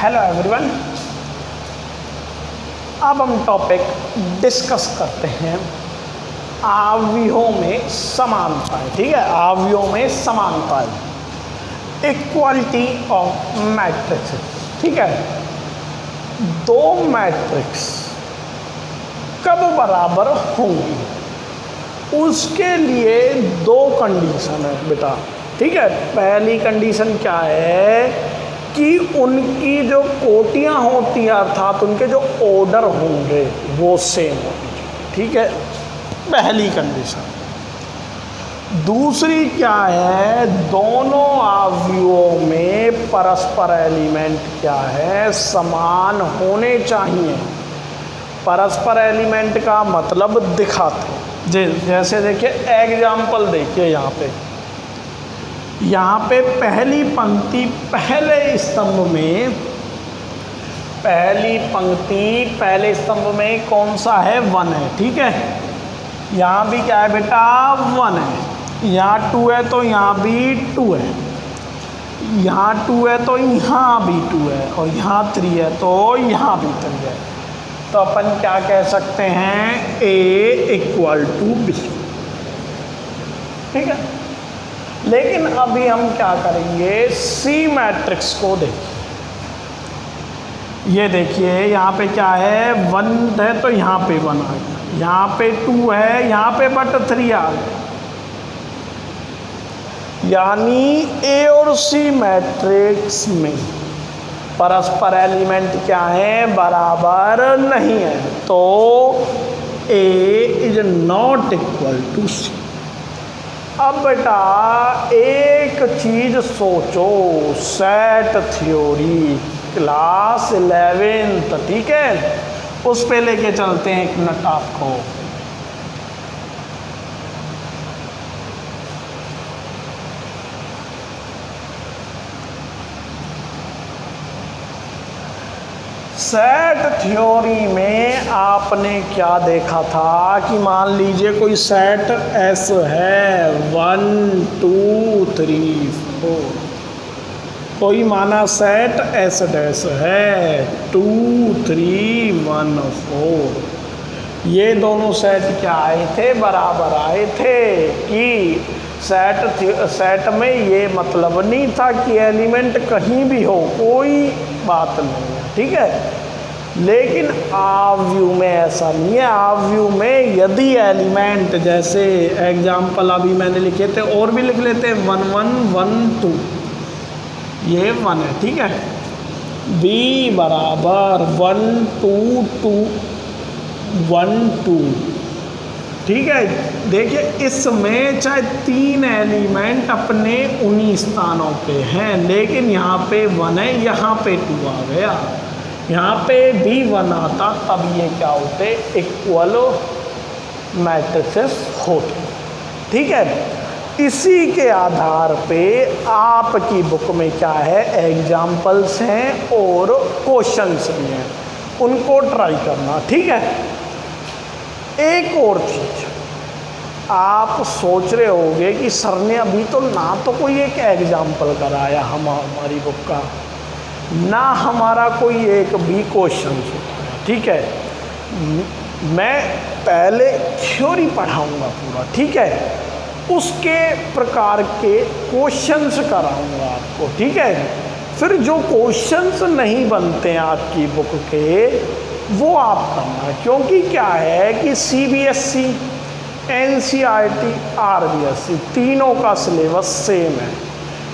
Hello everyone. अब हम topic discuss करते हैं आवयवों में समानताएं। ठीक है, आवयवों में समानताएं, इक्वालिटी ऑफ मैट्रिक्स। ठीक है, दो मैट्रिक्स कब बराबर होंगी, उसके लिए दो कंडीशन है बेटा। ठीक है, पहली कंडीशन क्या है कि उनकी जो कोटियां होती हैं अर्थात उनके जो ऑर्डर होंगे वो सेम होंगे। ठीक है, पहली कंडीशन। दूसरी क्या है, दोनों आवयवों में परस्पर एलिमेंट क्या है, समान होने चाहिए। परस्पर एलिमेंट का मतलब दिखाते हैं, जैसे देखिए एग्जाम्पल देखिए यहाँ पे पहली पंक्ति पहले स्तंभ में, पहली पंक्ति पहले स्तंभ में कौन सा है, 1 है। ठीक है, यहाँ भी क्या है बेटा, 1 है। यहाँ 2 है तो यहाँ भी 2 है, यहाँ 2 है तो यहाँ भी 2 है, और यहाँ 3 है तो यहाँ भी 3 है। तो अपन क्या कह सकते हैं, A = B। ठीक है, लेकिन अभी हम क्या करेंगे, सी मैट्रिक्स को देखिए। ये देखिए यहाँ पे क्या है, 1 है तो यहाँ पे 1 आ गया, यहाँ पे 2 है, यहाँ पे बट 3 आ गया। यानी ए और सी मैट्रिक्स में परस्पर एलिमेंट क्या है, बराबर नहीं है। तो A ≠ C। अब बेटा एक चीज सोचो, सेट थ्योरी क्लास 11th, ठीक है, उस पे लेके चलते हैं एक मिनट आपको। सेट थ्योरी में आपने क्या देखा था कि मान लीजिए कोई सेट एस है, 1 2 3 4, कोई माना सेट एस डैश है 2 3 1 4। ये दोनों सेट क्या आए थे, बराबर आए थे। कि सेट में ये मतलब नहीं था कि एलिमेंट कहीं भी हो, कोई बात नहीं है। ठीक है, लेकिन आवयव में ऐसा नहीं है। आवयव में यदि एलिमेंट, जैसे एग्जाम्पल अभी मैंने लिखे थे और भी लिख लेते हैं, 1 1 1 2, ये 1 है। ठीक है, B = 1 2 2 1 2। ठीक है, देखिए इसमें चाहे 3 एलिमेंट अपने उन्हीं स्थानों पे हैं, लेकिन यहाँ पे 1 है, यहाँ पे 2 आ गया, यहाँ पे भी 1 आता, तब ये क्या होते, इक्वल मैट्रिसेस होते। ठीक है, इसी के आधार पे आपकी बुक में क्या है, एग्जाम्पल्स हैं और क्वेश्चंस भी हैं, उनको ट्राई करना। ठीक है, एक और चीज आप सोच रहे होंगे कि सर ने अभी तो ना तो कोई एक एग्जाम्पल कराया हमारी बुक का, ना हमारा कोई एक भी क्वेश्चन होता है। ठीक है, मैं पहले थ्योरी पढ़ाऊंगा पूरा, ठीक है, उसके प्रकार के क्वेश्चंस कराऊंगा आपको। ठीक है, फिर जो क्वेश्चंस नहीं बनते हैं आपकी बुक के, वो आप करना। क्योंकि क्या है कि CBSE, NCERT, RBSE तीनों का सिलेबस सेम है।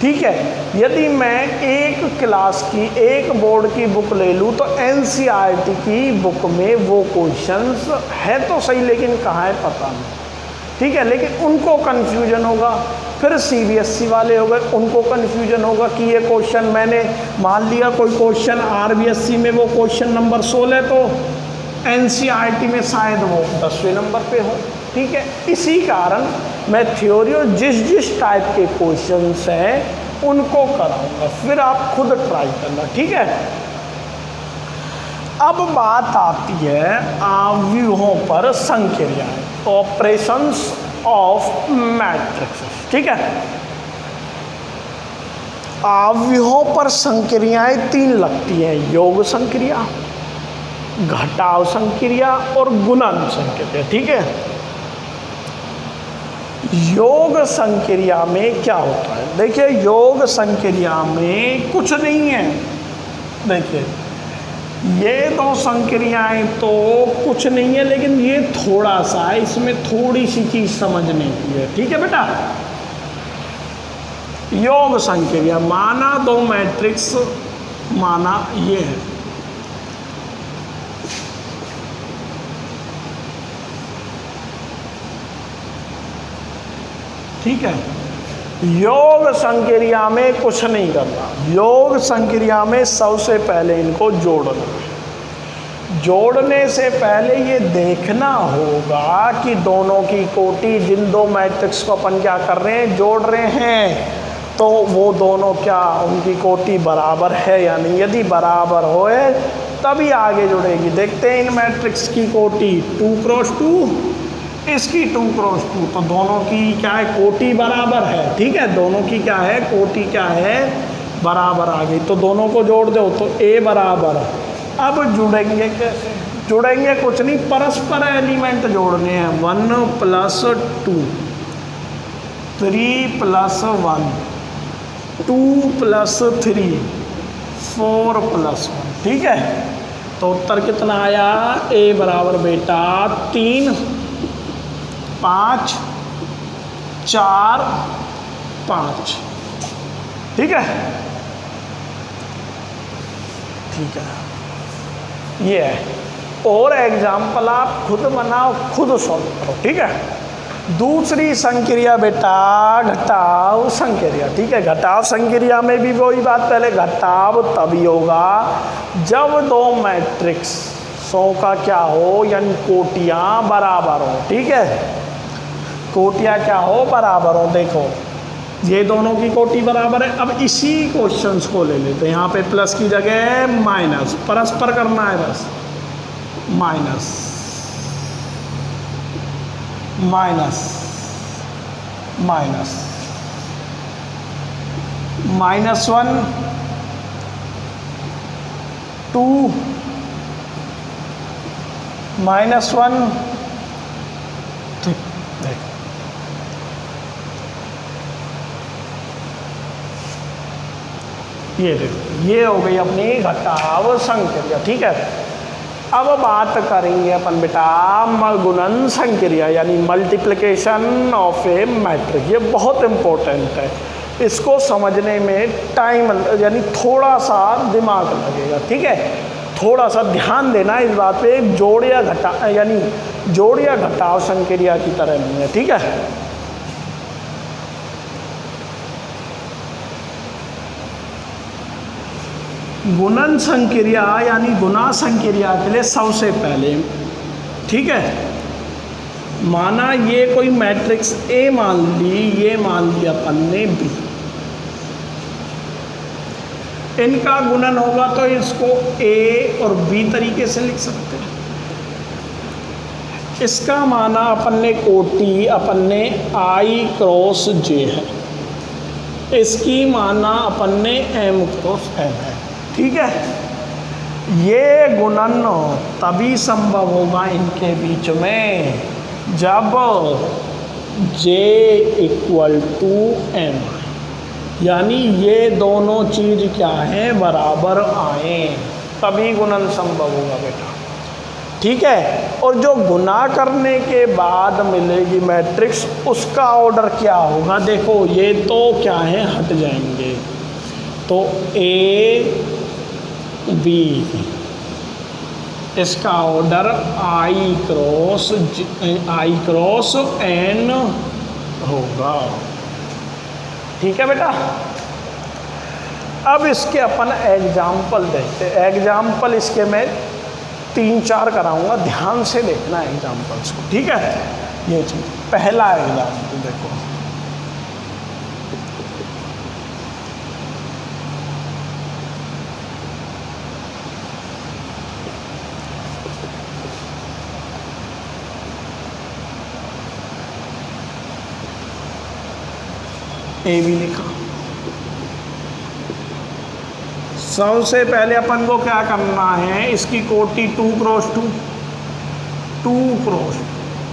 ठीक है, यदि मैं एक क्लास की, एक बोर्ड की बुक ले लूँ तो NCERT की बुक में वो क्वेश्चंस है तो सही, लेकिन कहाँ है पता नहीं। ठीक है, लेकिन उनको कन्फ्यूजन होगा। फिर CBSE वाले हो गए, उनको कन्फ्यूजन होगा कि ये क्वेश्चन, मैंने मान लिया कोई क्वेश्चन RBSE में वो क्वेश्चन नंबर 16, तो NCERT में शायद वो 10वें नंबर पे हो। ठीक है, इसी कारण मैं थ्योरी और जिस टाइप के क्वेश्चंस हैं उनको कराऊंगा, फिर आप खुद ट्राई करना। ठीक है, अब बात आती है आवयवों पर संक्रियाएं, ऑपरेशंस ऑफ मैट्रिक्स। ठीक है, अवयवों पर संक्रियाएं 3 लगती हैं, योग संक्रिया, घटाव संक्रिया और गुणन संक्रिया। ठीक है, योग संक्रिया में क्या होता है? देखिए, योग संक्रिया में कुछ नहीं है। देखिए, ये 2 संक्रियाएं तो कुछ नहीं है, लेकिन ये थोड़ा सा है, इसमें थोड़ी सी चीज समझने की है। ठीक है बेटा, योग संक्रिया माना 2 मैट्रिक्स, माना ये है, ठीक है। योग संक्रिया में कुछ नहीं करना, योग संक्रिया में सबसे पहले इनको जोड़ना है। जोड़ने से पहले ये देखना होगा कि दोनों की कोटि, जिन 2 मैट्रिक्स को अपन क्या कर रहे हैं, जोड़ रहे हैं, तो वो दोनों क्या, उनकी कोटि बराबर है या नहीं। यदि बराबर होए तभी आगे जुड़ेगी। देखते हैं इन मैट्रिक्स की कोटि 2 क्रॉस 2, इसकी 2 क्रॉस 2, तो दोनों की क्या है, कोटि बराबर है। ठीक है, दोनों की क्या है, कोटि क्या है, बराबर आ गई। तो दोनों को जोड़ दो तो A बराबर। अब जुड़ेंगे कैसे? जुड़ेंगे कुछ नहीं, परस्पर एलिमेंट जोड़ने हैं। 1 + 2, 3 + 1, 2 + 3, 4 + 1। ठीक है, तो उत्तर कितना आया? A बराबर बेटा 3, 5, 4, 5। ठीक है, ठीक है, ये है। और एग्जाम्पल आप खुद बनाओ, खुद सॉल्व करो। ठीक है, दूसरी संक्रिया बेटा घटाव संक्रिया। ठीक है, घटाव संक्रिया में भी वही बात, पहले घटाव तभी होगा जब 2 मैट्रिक्सों का क्या हो, यानी कोटियां बराबर हो। ठीक है, कोटियां क्या हो, बराबर हो। देखो, ये दोनों की कोटि बराबर है। अब इसी क्वेश्चंस को ले लेते हैं, यहाँ पे प्लस की जगह माइनस, परस्पर करना है बस। Minus minus minus, -1, 2, -1, 3। देखो, ये देखो, ये हो गई अपनी घटाव संक्रिया। ठीक है, अब बात करेंगे अपन बेटा गुणन संक्रिया, यानी मल्टीप्लिकेशन ऑफ ए मैट्रिक्स। ये बहुत इम्पोर्टेंट है, इसको समझने में टाइम, यानी थोड़ा सा दिमाग लगेगा। ठीक है, थोड़ा सा ध्यान देना इस बात पे, जोड़ या घटा, यानी जोड़ या घटाव संक्रिया की तरह नहीं है। ठीक है, गुणन संक्रिया यानी गुणा संक्रिया के लिए सबसे पहले, ठीक है, माना ये कोई मैट्रिक्स A मान ली, ये मान लिया अपन ने B, इनका गुणन होगा तो इसको A और B तरीके से लिख सकते हैं। इसका माना अपन ने कोटि, अपन ने I क्रॉस J है, इसकी माना अपन ने M क्रॉस M है। ठीक है, ये गुणन तभी संभव होगा इनके बीच में जब J = M, यानी ये दोनों चीज क्या है, बराबर आए, तभी गुणन संभव होगा बेटा। ठीक है, और जो गुणा करने के बाद मिलेगी मैट्रिक्स, उसका ऑर्डर क्या होगा? देखो, ये तो क्या है, हट जाएंगे, तो A B, इसका ऑर्डर I क्रॉस N होगा। ठीक है बेटा, अब इसके अपन एग्जाम्पल देखते हैं। एग्जाम्पल इसके मैं 3-4 कराऊंगा, ध्यान से देखना एग्जाम्पल्स को। ठीक है, ये चीज पहला एग्जाम्पल देखो, A भी लिखा, सबसे पहले अपन को क्या करना है, इसकी कोटि 2 क्रॉस 2, 2 क्रॉस।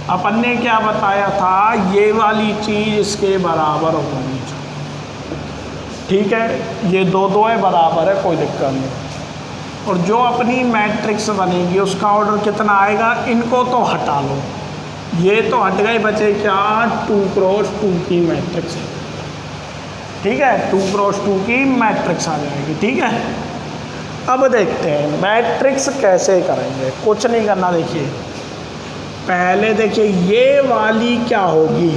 अपन ने क्या बताया था, ये वाली चीज़ इसके बराबर होनी चाहिए। ठीक है, ये दो दो है, बराबर है, कोई दिक्कत नहीं। और जो अपनी मैट्रिक्स बनेगी उसका ऑर्डर कितना आएगा, इनको तो हटा लो, ये तो हट गए, बचे क्या, 2 क्रॉस 2 की मैट्रिक्स। ठीक है, 2 क्रॉस 2 की मैट्रिक्स आ जाएगी। ठीक है, अब देखते हैं मैट्रिक्स कैसे करेंगे। कुछ नहीं करना, देखिए पहले देखिए ये वाली क्या होगी,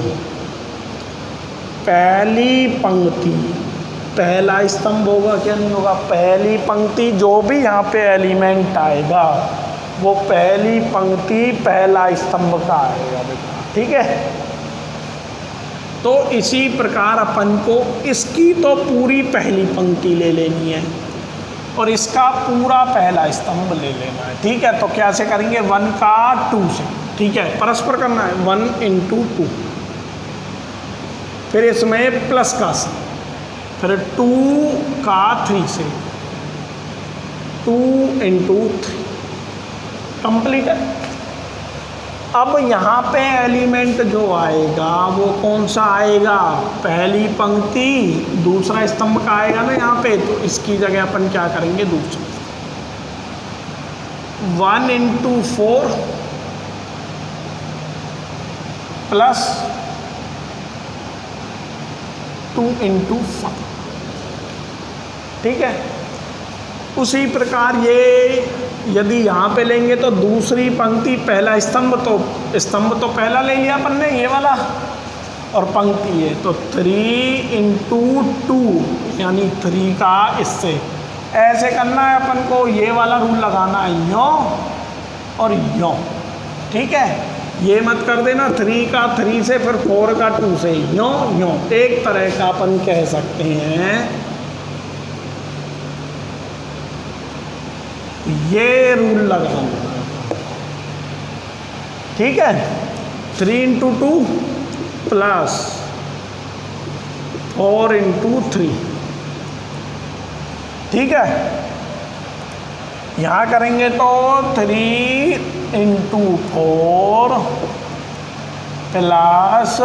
पहली पंक्ति पहला स्तंभ होगा, क्या नहीं होगा, पहली पंक्ति जो भी यहाँ पे एलिमेंट आएगा वो पहली पंक्ति पहला स्तंभ का आएगा बेटा। ठीक है, तो इसी प्रकार अपन को इसकी तो पूरी पहली पंक्ति ले लेनी है और इसका पूरा पहला स्तंभ ले लेना है। ठीक है, तो कैसे करेंगे, 1 का 2 से। ठीक है, परस्पर करना है, 1 into 2, फिर इसमें प्लस का साइन, फिर 2 का 3 से, 2 into 3, कंप्लीट है। अब यहाँ पे एलिमेंट जो आएगा वो कौन सा आएगा, पहली पंक्ति दूसरा स्तंभ का आएगा ना यहाँ पे, तो इसकी जगह अपन क्या करेंगे, दूसरा 1 into 4 प्लस 2 into 5। ठीक है, उसी प्रकार ये यदि यहाँ पे लेंगे तो दूसरी पंक्ति पहला स्तंभ, तो स्तंभ तो पहला ले लिया अपन ने ये वाला, और पंक्ति है तो 3 into 2 यानी 3 का इससे। ऐसे करना है अपन को, ये वाला रूल लगाना है, यों और यों। ठीक है, ये मत कर देना 3 का 3 से, फिर 4 का 2 से, यों यों। एक तरह का अपन कह सकते हैं ये रूल लगाना। ठीक है, 3 into 2 प्लस 4 into 3। ठीक है, यहाँ करेंगे तो 3 into 4 प्लस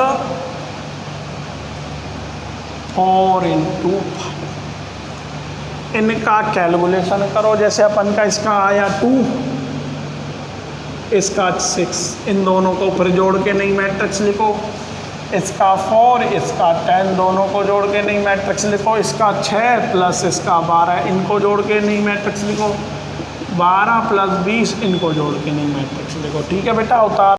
4 into 5। इनका कैलकुलेशन करो, जैसे अपन का इसका आया 2, इसका 6, इन दोनों को फिर जोड़ के नई मैट्रिक्स लिखो, इसका 4 इसका 10 दोनों को जोड़ के नई मैट्रिक्स लिखो, इसका 6 प्लस इसका 12 इनको जोड़ के नई मैट्रिक्स लिखो, 12 प्लस 20 इनको जोड़ के नई मैट्रिक्स लिखो। ठीक है बेटा, उतार